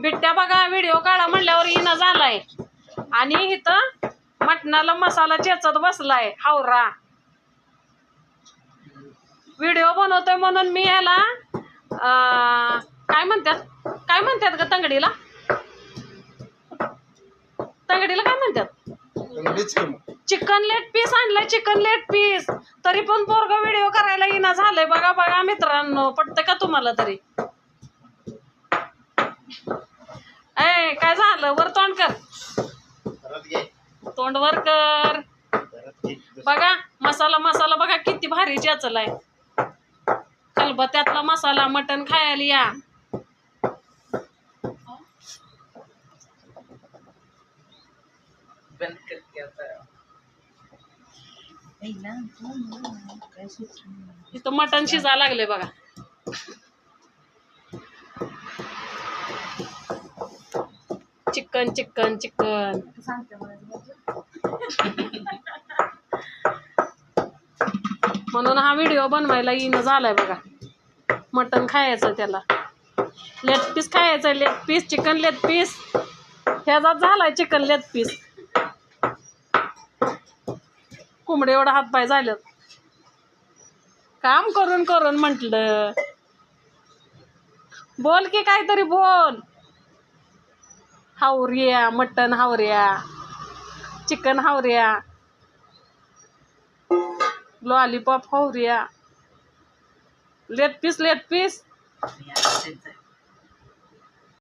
बिट्ट्या बघा व्हिडिओ काढा म्हणल्यावर येणं झालाय आणि इथं मटणाला मसाला चेचत बसलाय हावरा. व्हिडिओ बनवतोय म्हणून मी याला काय म्हणतात ग तंगडीला काय म्हणतात चिकन लेग पीस आणलंय चिकन लेग पीस. तरी पण पोरग व्हिडिओ करायला येणं झालंय. बघा बघा मित्रांनो पटतं का तुम्हाला तरी. ए काय झालं वर तोंड कर तोंड वर कर. बघा मसाला बघा किती भारी चेचलाय. खलबत्त्यातला मसाला मटण खायला या. इथं मटण शिजा लागले बघा. चिकन चिकन चिकन म्हणून हा व्हिडिओ बनवायला येणं झालाय बघा. मटण खायचं त्याला लेग पीस खायचं. Leg piece chicken leg piece ह्याचाच झालाय चिकन लेग पीस. कोंबडे एवढा हातपाय झालं काम करून करून म्हटलं. बोल की काहीतरी बोल. हावऱ्या मटण हावऱ्या चिकन हावऱ्या लॉलीपॉप हावऱ्या लेग पीस